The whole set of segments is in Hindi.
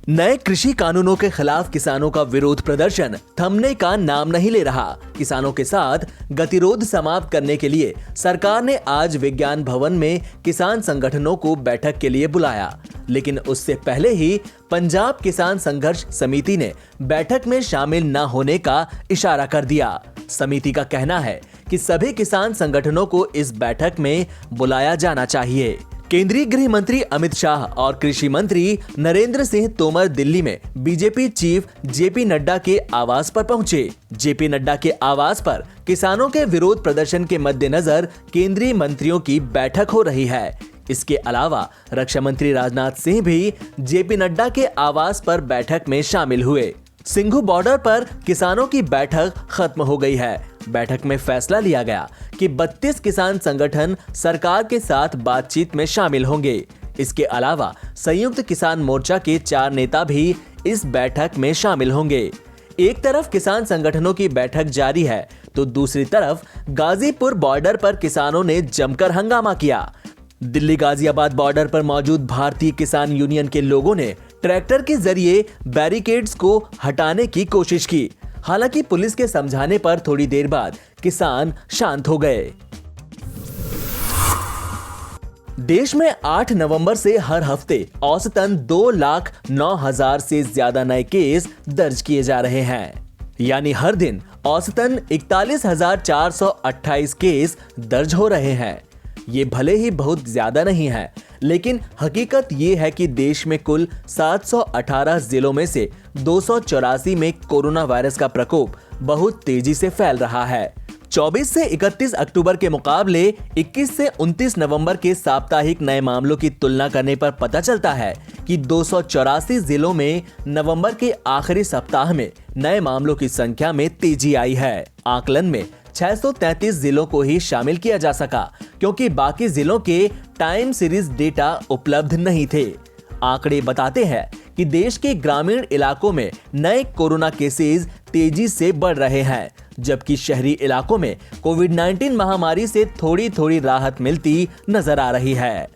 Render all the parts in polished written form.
नए कृषि कानूनों के खिलाफ किसानों का विरोध प्रदर्शन थमने का नाम नहीं ले रहा। किसानों के साथ गतिरोध समाप्त करने के लिए सरकार ने आज विज्ञान भवन में किसान संगठनों को बैठक के लिए बुलाया, लेकिन उससे पहले ही पंजाब किसान संघर्ष समिति ने बैठक में शामिल न होने का इशारा कर दिया। समिति का कहना है कि सभी किसान संगठनों को इस बैठक में बुलाया जाना चाहिए। केंद्रीय गृह मंत्री अमित शाह और कृषि मंत्री नरेंद्र सिंह तोमर दिल्ली में बीजेपी चीफ जेपी नड्डा के आवास पर पहुंचे। जेपी नड्डा के आवास पर किसानों के विरोध प्रदर्शन के मद्देनजर केंद्रीय मंत्रियों की बैठक हो रही है। इसके अलावा रक्षा मंत्री राजनाथ सिंह भी जेपी नड्डा के आवास पर बैठक में शामिल हुए। सिंघू बॉर्डर पर किसानों की बैठक खत्म हो गई है। बैठक में फैसला लिया गया कि 32 किसान संगठन सरकार के साथ बातचीत में शामिल होंगे। इसके अलावा संयुक्त किसान मोर्चा के 4 नेता भी इस बैठक में शामिल होंगे। एक तरफ किसान संगठनों की बैठक जारी है, तो दूसरी तरफ गाजीपुर बॉर्डर पर किसानों ने जमकर हंगामा किया। दिल्ली गाजियाबाद बॉर्डर पर मौजूद भारतीय किसान यूनियन के लोगों ने ट्रैक्टर के जरिए बैरिकेड्स को हटाने की कोशिश की। हालांकि पुलिस के समझाने पर थोड़ी देर बाद किसान शांत हो गए। देश में 8 नवंबर से हर हफ्ते औसतन 2,09,000 से ज्यादा नए केस दर्ज किए जा रहे हैं, यानी हर दिन औसतन 41,428 केस दर्ज हो रहे हैं। ये भले ही बहुत ज्यादा नहीं है, लेकिन हकीकत ये है कि देश में कुल 718 जिलों में से 284 में कोरोना वायरस का प्रकोप बहुत तेजी से फैल रहा है। 24 से 31 अक्टूबर के मुकाबले 21 से 29 नवंबर के साप्ताहिक नए मामलों की तुलना करने पर पता चलता है कि 284 जिलों में नवंबर के आखिरी सप्ताह में नए मामलों की संख्या में तेजी आई है। आकलन में 633 जिलों को ही शामिल किया जा सका, क्योंकि बाकी जिलों के टाइम सीरीज डेटा उपलब्ध नहीं थे। आंकड़े बताते हैं कि देश के ग्रामीण इलाकों में नए कोरोना केसेस तेजी से बढ़ रहे हैं, जबकि शहरी इलाकों में कोविड-19 महामारी से थोड़ी थोड़ी राहत मिलती नजर आ रही है।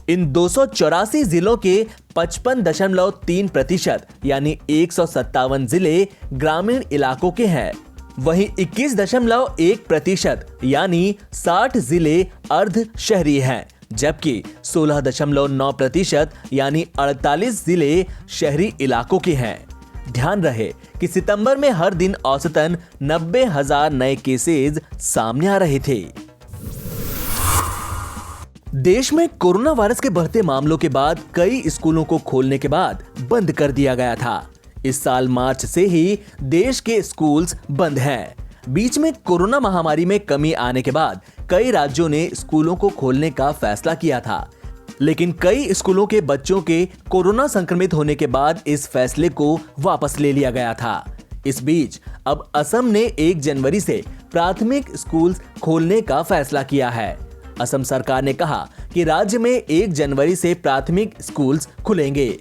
इन 284 जिलों के 55.3% यानी 157 जिले ग्रामीण इलाकों के हैं। वहीं 21.1% यानी 60 जिले अर्ध शहरी हैं, जबकि 16.9% यानी 48 जिले शहरी इलाकों के हैं। ध्यान रहे कि सितंबर में हर दिन औसतन 90,000 नए केसेस सामने आ रहे थे। देश में कोरोना वायरस के बढ़ते मामलों के बाद कई स्कूलों को खोलने के बाद बंद कर दिया गया था। इस साल मार्च से ही देश के स्कूल्स बंद हैं। बीच में कोरोना महामारी में कमी आने के बाद कई राज्यों ने स्कूलों को खोलने का फैसला किया था, लेकिन कई स्कूलों के बच्चों के कोरोना संक्रमित होने के बाद इस फैसले को वापस ले लिया गया था। इस बीच अब असम ने 1 जनवरी से प्राथमिक स्कूल खोलने का फैसला किया है। असम सरकार ने कहा कि राज्य में 1 जनवरी से प्राथमिक स्कूल्स खुलेंगे।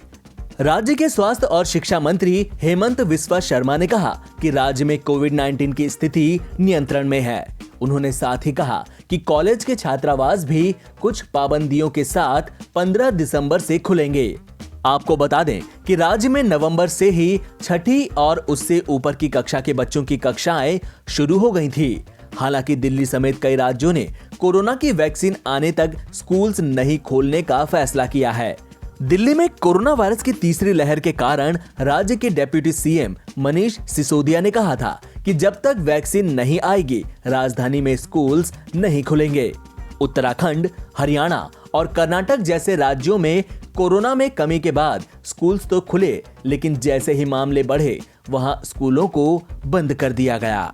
राज्य के स्वास्थ्य और शिक्षा मंत्री हेमंत बिस्वा शर्मा ने कहा कि राज्य में कोविड-19 की स्थिति नियंत्रण में है। उन्होंने साथ ही कहा कि कॉलेज के छात्रावास भी कुछ पाबंदियों के साथ 15 दिसंबर से खुलेंगे। आपको बता दें कि राज्य में नवंबर से ही 6ठी और उससे ऊपर की कक्षा के बच्चों की कक्षाएं शुरू हो गई थी। हालांकि दिल्ली समेत कई राज्यों ने कोरोना की वैक्सीन आने तक स्कूल्स नहीं खोलने का फैसला किया है। दिल्ली में कोरोना वायरस की तीसरी लहर के कारण राज्य के डिप्टी सीएम मनीष सिसोदिया ने कहा था कि जब तक वैक्सीन नहीं आएगी, राजधानी में स्कूल्स नहीं खुलेंगे। उत्तराखंड, हरियाणा और कर्नाटक जैसे राज्यों में कोरोना में कमी के बाद स्कूल्स तो खुले, लेकिन जैसे ही मामले बढ़े, वहां स्कूलों को बंद कर दिया गया।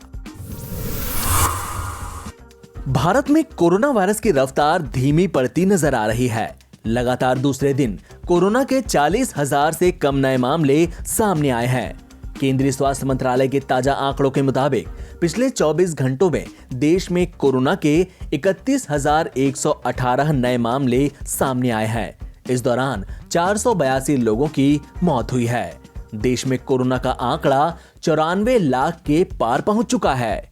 भारत में कोरोना वायरस की रफ्तार धीमी पड़ती नजर आ रही है। लगातार दूसरे दिन कोरोना के 40,000 से कम नए मामले सामने आए हैं। केंद्रीय स्वास्थ्य मंत्रालय के ताजा आंकड़ों के मुताबिक पिछले 24 घंटों में देश में कोरोना के 31,118 नए मामले सामने आए हैं। इस दौरान 482 लोगों की मौत हुई है। देश में कोरोना का आंकड़ा 94 लाख के पार पहुंच चुका है।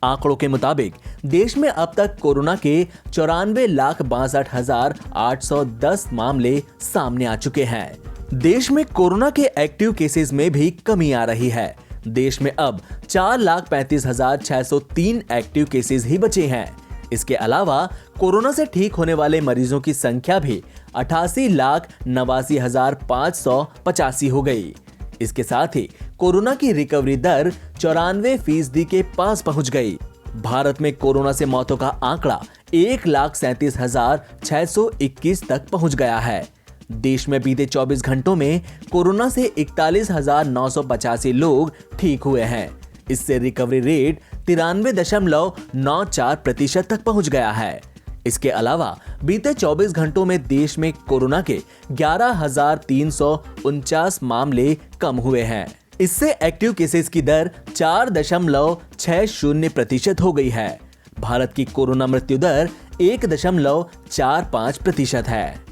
आंकड़ों के मुताबिक देश में अब तक कोरोना के 94,62,810 मामले सामने आ चुके हैं। देश में कोरोना के एक्टिव केसेस में भी कमी आ रही है। देश में अब 4,35,603 एक्टिव केसेस ही बचे हैं। इसके अलावा कोरोना से ठीक होने वाले मरीजों की संख्या भी 88,89,585 हो गई। इसके साथ ही कोरोना की रिकवरी दर 94% के पास पहुंच गई। भारत में कोरोना से मौतों का आंकड़ा 1,37,621 तक पहुंच गया है। देश में बीते 24 घंटों में कोरोना से 41,985 लोग ठीक हुए हैं। इससे रिकवरी रेट 93.94% तक पहुंच गया है। इसके अलावा बीते 24 घंटों में देश में कोरोना के 11,349 मामले कम हुए हैं। इससे एक्टिव केसेस की दर 4.60% हो गई है। भारत की कोरोना मृत्यु दर 1.45% है।